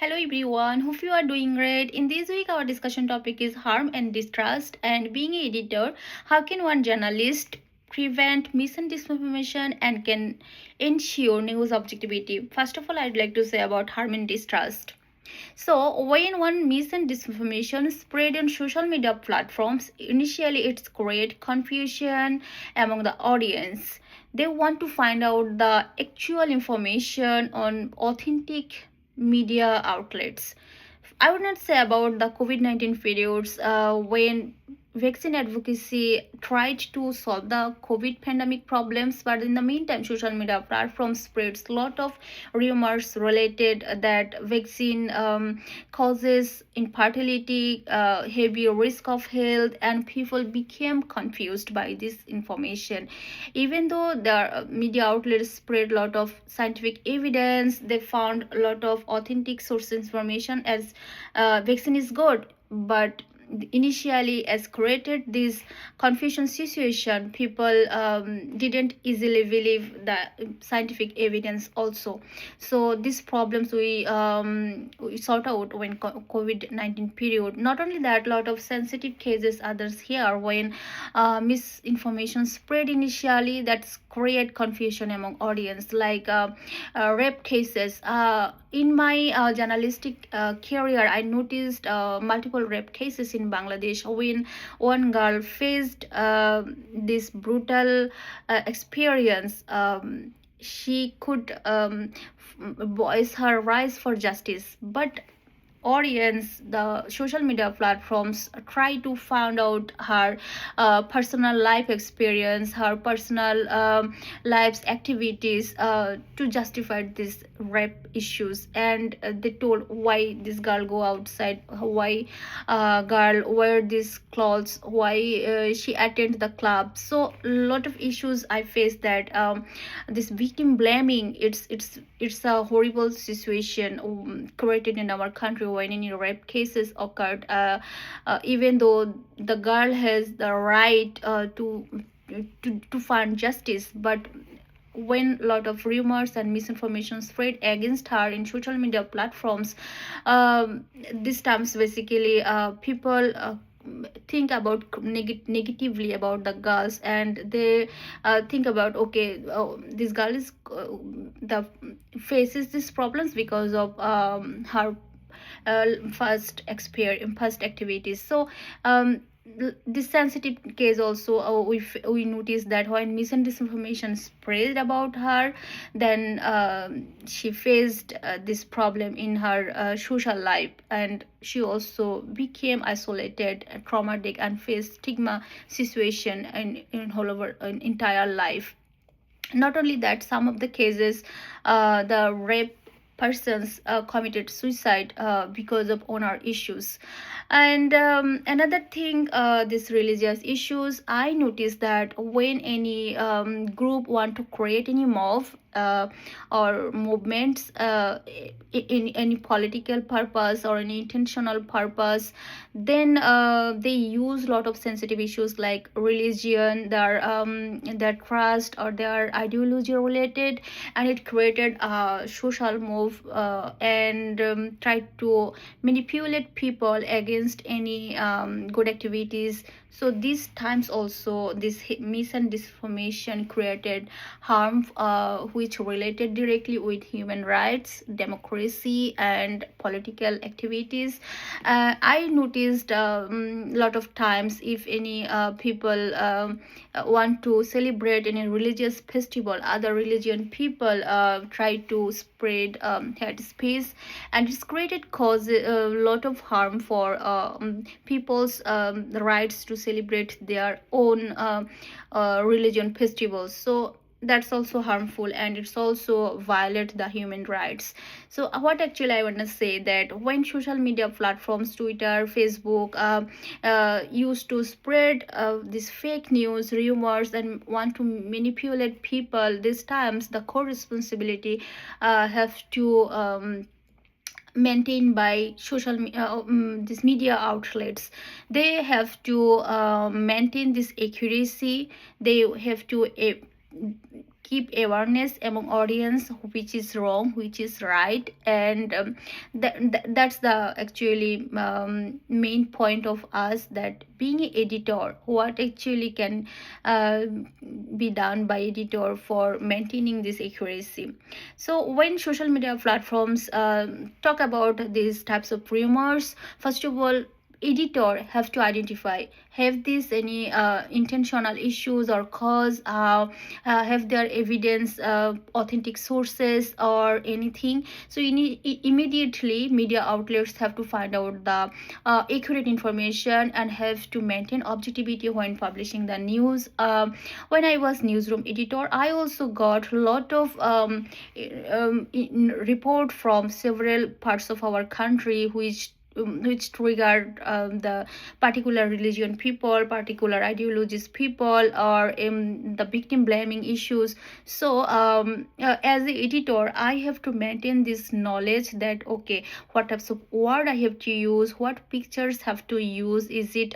Hello everyone, hope you are doing great. In this week, our discussion topic is harm and distrust. And being an editor, how can one journalist prevent mis and disinformation and can ensure news objectivity? First of all, I'd like to say about harm and distrust. So, when one mis and disinformation spread on social media platforms, initially it's create confusion among the audience. They want to find out the actual information on authentic media outlets. I would not say about the COVID-19 periods when vaccine advocacy tried to solve the COVID pandemic problems, but in the meantime, social media platforms spreads a lot of rumors related that vaccine causes infertility, heavy risk of health, and people became confused by this information. Even though the media outlets spread a lot of scientific evidence, they found a lot of authentic source information as vaccine is good, but initially as created this confusion situation. People didn't easily believe the scientific evidence also. So these problems we sort out when COVID-19 period. Not only that, lot of sensitive cases others here when misinformation spread initially, that's create confusion among audience, like rape cases. In my journalistic career, I noticed multiple rape cases in Bangladesh when one girl faced this brutal experience. She could voice her rise for justice, but audience, the social media platforms try to find out her personal life experience, her personal life's activities to justify these rape issues. And they told why this girl go outside, why girl wear these clothes, why she attend the club. So a lot of issues I faced, that this victim blaming, it's a horrible situation created in our country when any rape cases occurred, even though the girl has the right to find justice. But when a lot of rumors and misinformation spread against her in social media platforms, these times basically people think about negatively about the girls, and they think about, okay, this girl is the faces these problems because of her first activities. So this sensitive case also, we noticed that when mis and disinformation spread about her, then she faced this problem in her social life, and she also became isolated, traumatic, and faced stigma situation in whole over an entire life. Not only that, some of the cases, the rape persons committed suicide because of honor issues. And another thing, these religious issues, I noticed that when any group want to create any mob or movements in any political purpose or any intentional purpose, then they use a lot of sensitive issues like religion, their trust, or their ideology related, and it created a social move and tried to manipulate people against any good activities. So these times also, this mis and disinformation created harm which related directly with human rights, democracy, and political activities. I noticed a lot of times, if any people want to celebrate any religious festival, other religion people try to spread hate speech, and it's created cause a lot of harm for people's rights to celebrate their own religion festivals. So that's also harmful, and it's also violate the human rights. So what actually I want to say, that when social media platforms, Twitter, Facebook, used to spread this fake news, rumors, and want to manipulate people, these times the core responsibility have to maintained by these media outlets. They have to maintain this accuracy. They have to keep awareness among audience, which is wrong, which is right. And that's the actually main point of us, that being an editor, what actually can uh, be done by editor for maintaining this accuracy. So when social media platforms talk about these types of rumors, first of all, editor have to identify, have this any intentional issues or cause, have their evidence, authentic sources or anything. So immediately media outlets have to find out the accurate information and have to maintain objectivity when publishing the news. When I was newsroom editor, I also got a lot of report from several parts of our country, which triggered the particular religion people, particular ideologies people, or the victim blaming issues. So as the editor, I have to maintain this knowledge that okay, what types of word I have to use, what pictures have to use, is it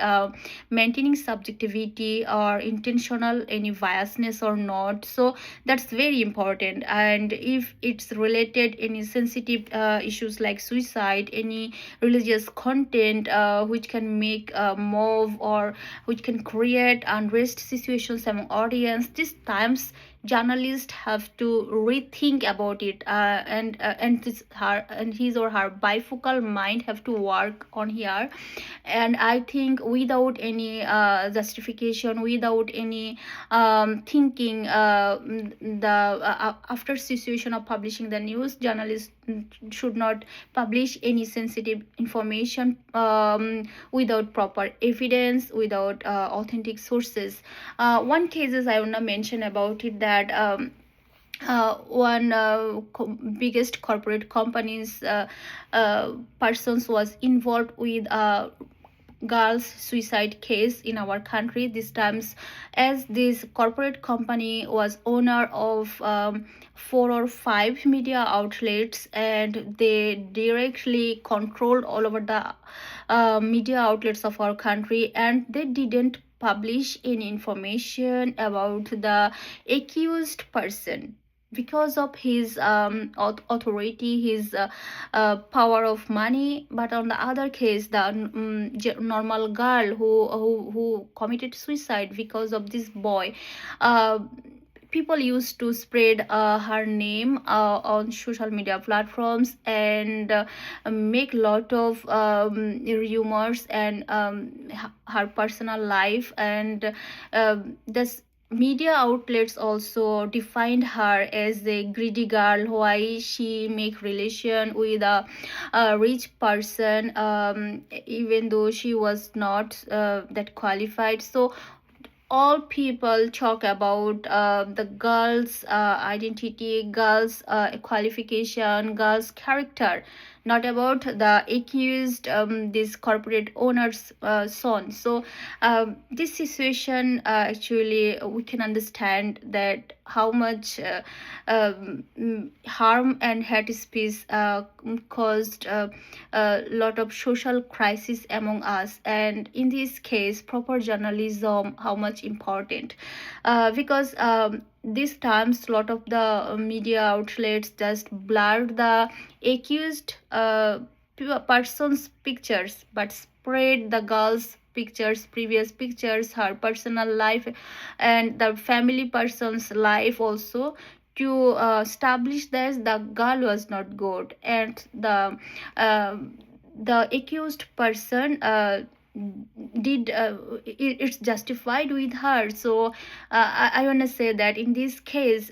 maintaining subjectivity or intentional any biasness or not. So that's very important. And if it's related any sensitive issues like suicide, any religious content which can make a mob or which can create unrest situations among audience, these times journalists have to rethink about it, and his or her bifocal mind have to work on here. And I think without any justification, without any thinking, after situation of publishing the news, journalists should not publish any sensitive information without proper evidence, without authentic sources. One cases I want to mention about it, that one biggest corporate companies persons was involved with girls suicide case in our country. This times, as this corporate company was owner of 4 or 5 media outlets, and they directly controlled all over the media outlets of our country, and they didn't publish any information about the accused person because of his authority, his power of money. But on the other case, the normal girl who committed suicide because of this boy, uh, people used to spread her name on social media platforms, and make lot of rumors, and her personal life. And this media outlets also defined her as a greedy girl, why she make relation with a rich person, even though she was not that qualified. So all people talk about the girl's identity, girl's qualification, girl's character, not about the accused, this corporate owner's son. So this situation, actually we can understand that how much harm and hate speech caused a lot of social crisis among us. And in this case, proper journalism how much important, because these times lot of the media outlets just blurred the accused person's pictures, but spread the girl's pictures, previous pictures, her personal life, and the family person's life also, to establish that the girl was not good, and uh, the accused person did it's justified with her. So I want to say that in this case,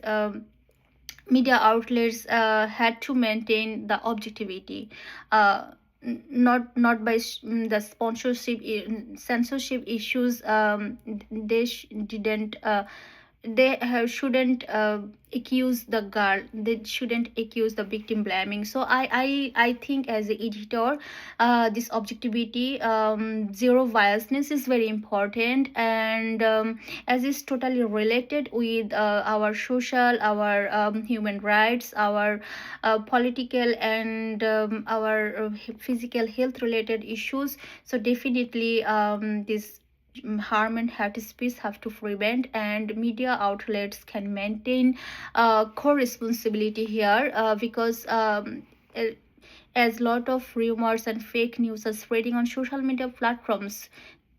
media outlets had to maintain the objectivity, uh, not by the sponsorship censorship issues. They didn't they shouldn't accuse the girl, they shouldn't accuse the victim blaming. So I think as an editor, this objectivity, zero biasness is very important. And as is totally related with our social, our human rights, our political, and our physical health related issues. So definitely this harm and hate speech have to prevent, and media outlets can maintain co-responsibility here, because as lot of rumors and fake news are spreading on social media platforms.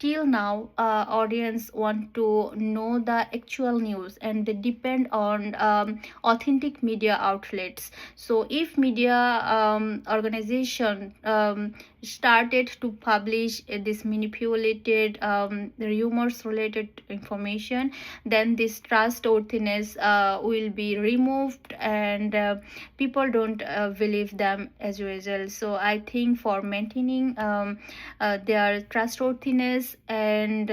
Till now, audience want to know the actual news, and they depend on authentic media outlets. So if media organization started to publish this manipulated rumors related information, then this trustworthiness will be removed, and people don't believe them as usual. So I think for maintaining their trustworthiness and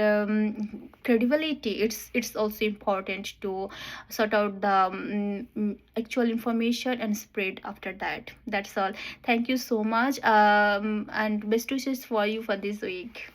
credibility, it's also important to sort out the actual information and spread after that. That's all. Thank you so much, and best wishes for you for this week.